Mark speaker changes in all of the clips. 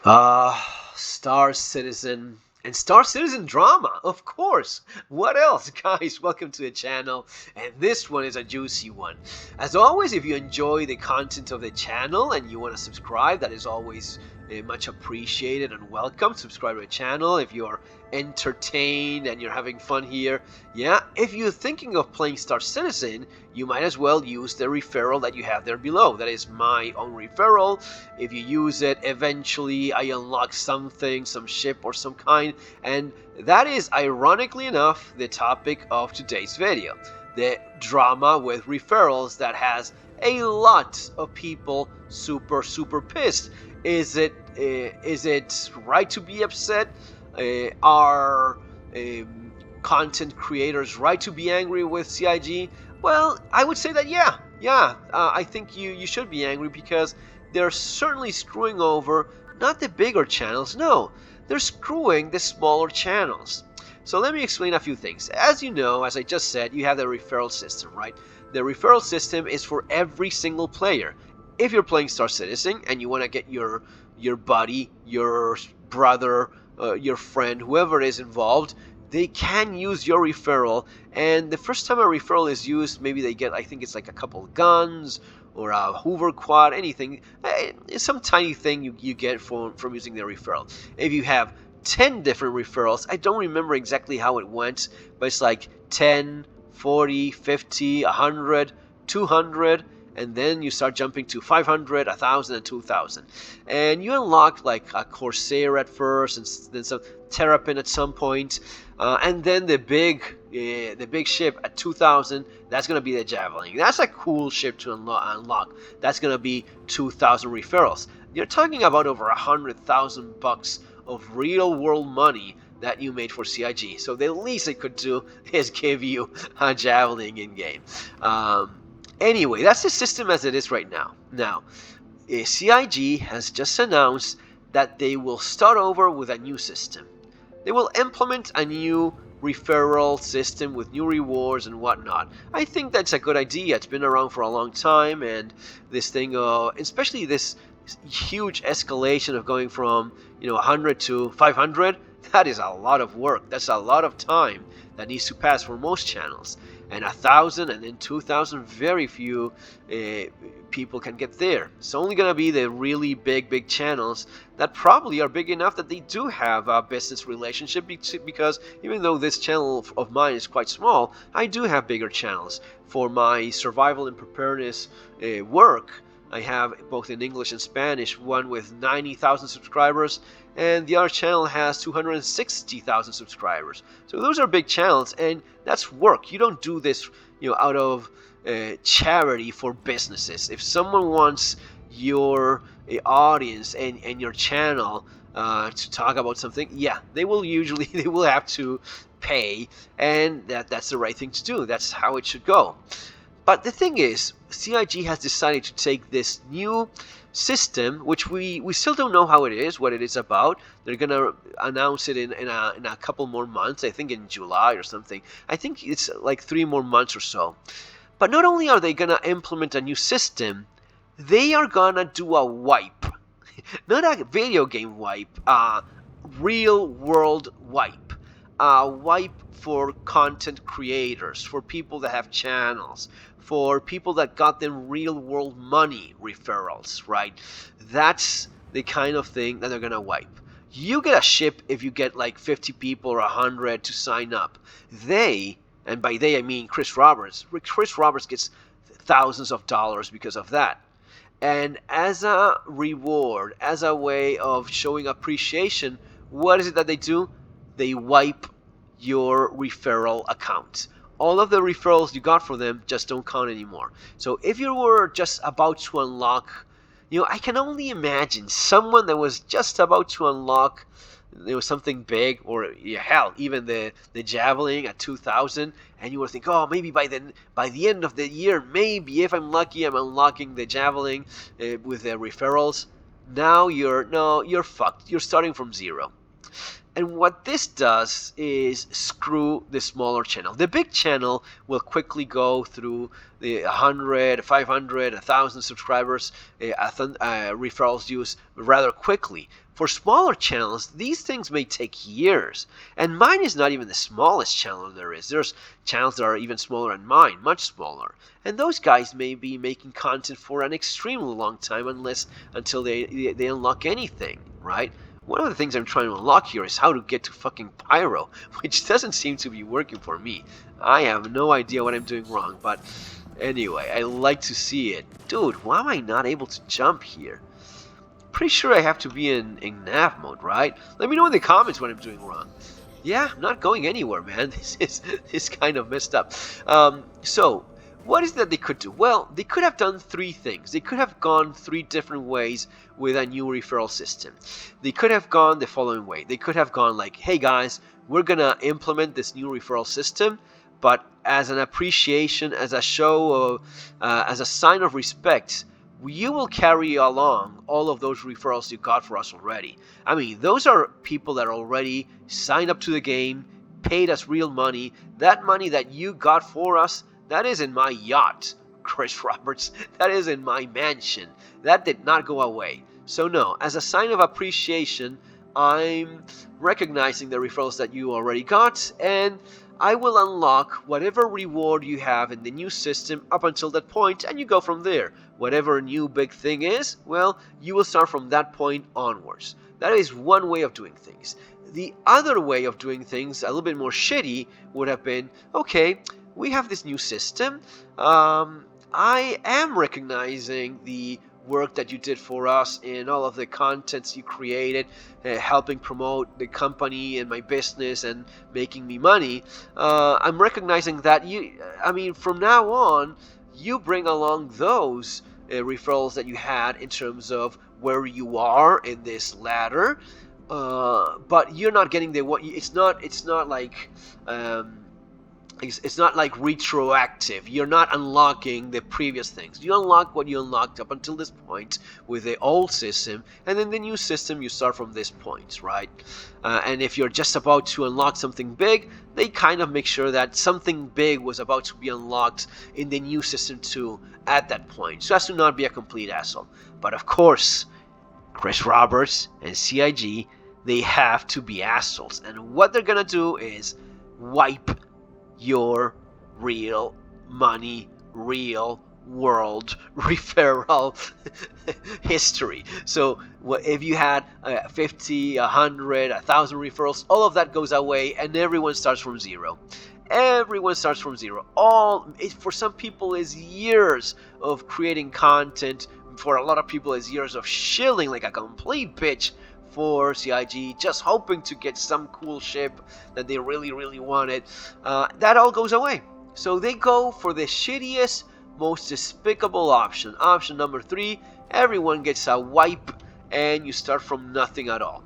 Speaker 1: Star Citizen and Star Citizen drama, of course. What else, guys? Welcome to the channel, and this one is a juicy one. As always, if you enjoy the content of the channel and you want to subscribe, that is always much appreciated and welcome. Subscribe to the channel if you're entertained and you're having fun here. Yeah, if you're thinking of playing Star Citizen, you might as well use the referral that you have there below. That is my own referral. If you use it, eventually I unlock something, some ship or some kind, and that is, ironically enough, the topic of today's video. The drama with referrals that has a lot of people super pissed. Is it right to be upset? Are content creators right to be angry with CIG? Well, I would say that yeah. I think you should be angry because they're certainly screwing over not the bigger channels. No, they're screwing the smaller channels. So let me explain a few things. As you know, as I just said, you have the referral system, right? The referral system is for every single player. If you're playing Star Citizen and you want to get your buddy, your brother, your friend, whoever is involved, they can use your referral. And the first time a referral is used, maybe they get, I think it's like a couple of guns or a Hoover quad, anything. It's some tiny thing you get from using their referral. If you have 10 different referrals, I don't remember exactly how it went, but it's like 10, 40, 50, 100, 200, and then you start jumping to 500, 1,000, and 2,000. And you unlock like a Corsair at first, and then some Terrapin at some point, and then the big ship at 2,000. That's gonna be the Javelin. That's a cool ship to unlock. That's gonna be 2,000 referrals. You're talking about over $100,000 of real world money that you made for CIG. So the least it could do is give you a Javelin in game. Anyway, that's the system as it is right now. Now, CIG has just announced that they will start over with a new system. They will implement a new referral system with new rewards and whatnot. I think that's a good idea. It's been around for a long time, and this thing, especially this huge escalation of going from 100 to 500, that is a lot of work. That's a lot of time that needs to pass for most channels. And 1,000 and then 2,000, very few people can get there. It's only going to be the really big channels that probably are big enough that they do have a business relationship, because even though this channel of mine is quite small, I do have bigger channels. For my survival and preparedness work, I have both in English and Spanish, one with 90,000 subscribers, and the other channel has 260,000 subscribers. So those are big channels, and that's work. You don't do this, out of charity for businesses. If someone wants your audience and your channel to talk about something, yeah, they will have to pay, and that's the right thing to do. That's how it should go. But the thing is, CIG has decided to take this new system, which we still don't know how it is, what it is about. They're going to announce it in a couple more months, I think in July or something. I think it's like 3 more months or so. But not only are they going to implement a new system, they are going to do a wipe. Not a video game wipe, a real world wipe. A wipe for content creators, for people that have channels, for people that got them real world money referrals, right? That's the kind of thing that they're gonna wipe. You get a ship if you get like 50 people or 100 to sign up. They, and by they I mean Chris Roberts gets thousands of dollars because of that. And as a reward, as a way of showing appreciation, what is it that they do? They wipe your referral account. All of the referrals you got from them just don't count anymore. So if you were just about to unlock, I can only imagine someone that was just about to unlock something big, or hell, even the Javelin at 2,000, and you would think, oh, maybe by the end of the year, maybe if I'm lucky, I'm unlocking the Javelin with the referrals. Now you're fucked. You're starting from zero. And what this does is screw the smaller channel. The big channel will quickly go through the 100, 500, 1,000 subscribers, referrals use rather quickly. For smaller channels, these things may take years. And mine is not even the smallest channel there is. There's channels that are even smaller than mine, much smaller. And those guys may be making content for an extremely long time until they unlock anything, right? One of the things I'm trying to unlock here is how to get to fucking Pyro, which doesn't seem to be working for me. I have no idea what I'm doing wrong, but anyway, I like to see it. Dude, why am I not able to jump here? Pretty sure I have to be in nav mode, right? Let me know in the comments what I'm doing wrong. Yeah, I'm not going anywhere, man. This is kind of messed up. So, what is that they could do? Well, they could have done three things. They could have gone three different ways with a new referral system. They could have gone the following way. They could have gone like, hey guys, we're gonna implement this new referral system, but as an appreciation, as a show of, as a sign of respect, you will carry along all of those referrals you got for us already. I mean, those are people that already signed up to the game, paid us real money. That money that you got for us, that is in my yacht, Chris Roberts. That is in my mansion. That did not go away. So no, as a sign of appreciation, I'm recognizing the referrals that you already got, and I will unlock whatever reward you have in the new system up until that point, and you go from there. Whatever new big thing is, well, you will start from that point onwards. That is one way of doing things. The other way of doing things, a little bit more shitty, would have been, okay, we have this new system. I am recognizing the work that you did for us in all of the contents you created, helping promote the company and my business and making me money. I'm recognizing that from now on, you bring along those referrals that you had in terms of where you are in this ladder, but you're not getting the what. It's not like. It's not like retroactive. You're not unlocking the previous things. You unlock what you unlocked up until this point with the old system, and then the new system you start from this point, right? And if you're just about to unlock something big, they kind of make sure that something big was about to be unlocked in the new system too at that point, so as to not be a complete asshole. But of course, Chris Roberts and CIG, they have to be assholes, and what they're gonna do is wipe your real money, real world referral history. So if you had 50, 100, 1,000 referrals, all of that goes away and everyone starts from zero. Everyone starts from zero. For some people is years of creating content. For a lot of people is years of shilling like a complete bitch for CIG, just hoping to get some cool ship that they really, really wanted. That all goes away. So they go for the shittiest, most despicable option. Option number 3, everyone gets a wipe and you start from nothing at all.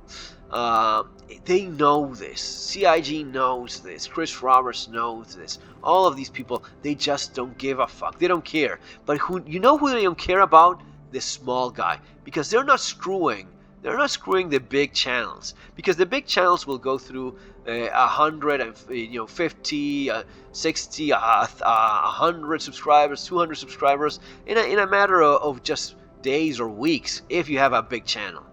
Speaker 1: They know this. CIG knows this. Chris Roberts knows this. All of these people, they just don't give a fuck. They don't care. But who they don't care about? The small guy. Because they're not screwing the big channels, because the big channels will go through 150, 60, 100 subscribers, 200 subscribers in a matter of just days or weeks. If you have a big channel,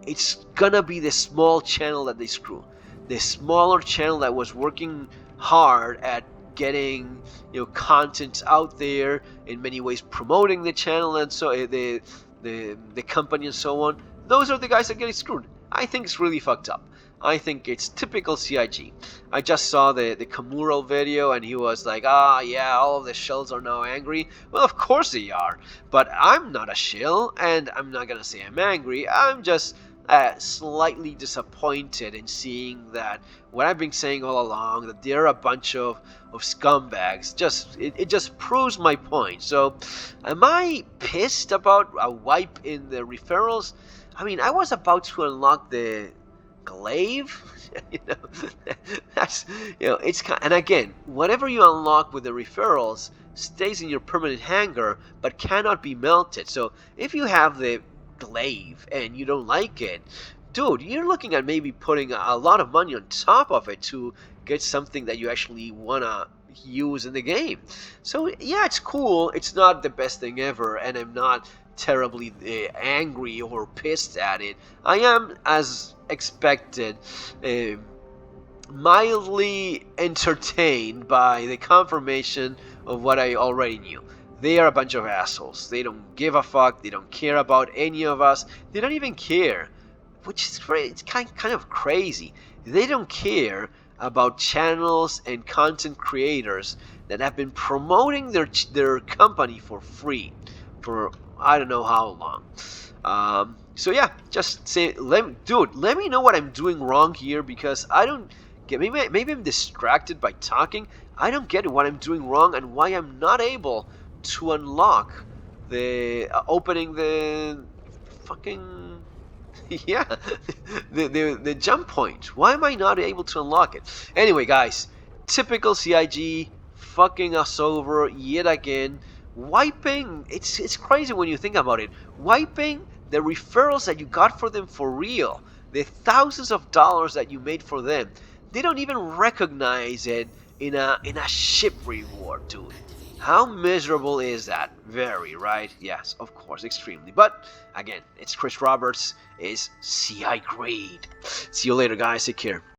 Speaker 1: it's gonna be the small channel that they screw. The smaller channel that was working hard at getting content out there, in many ways promoting the channel and so the company and so on. Those are the guys that get screwed. I think it's really fucked up. I think it's typical CIG. I just saw the Kamural video and he was like, yeah, all of the shells are now angry. Well, of course they are. But I'm not a shill, and I'm not gonna say I'm angry. I'm just slightly disappointed in seeing that what I've been saying all along, that they're a bunch of scumbags. It just proves my point. So, am I pissed about a wipe in the referrals? I mean, I was about to unlock the glaive. It's and again, whatever you unlock with the referrals stays in your permanent hangar, but cannot be melted. So if you have the glaive and you don't like it, dude, you're looking at maybe putting a lot of money on top of it to get something that you actually wanna use in the game. So yeah, it's cool. It's not the best thing ever, and I'm not terribly angry or pissed at it. I am, as expected, uh, mildly entertained by the confirmation of what I already knew. They are a bunch of assholes. They don't give a fuck. They don't care about any of us. They don't even care, which is it's kind of crazy. They don't care about channels and content creators that have been promoting their company for free for I don't know how long. So yeah, just say, dude, let me know what I'm doing wrong here, because I don't get. Maybe I'm distracted by talking. I don't get what I'm doing wrong and why I'm not able to unlock the opening the fucking yeah the jump point. Why am I not able to unlock it? Anyway, guys, typical CIG fucking us over yet again. Wiping, it's crazy when you think about it. Wiping the referrals that you got for them for real, the thousands of dollars that you made for them. They don't even recognize it in a ship reward, dude. How miserable is that? Very, right? Yes, of course, extremely. But again, it's Chris Roberts, is CI grade. See you later, guys. Take care.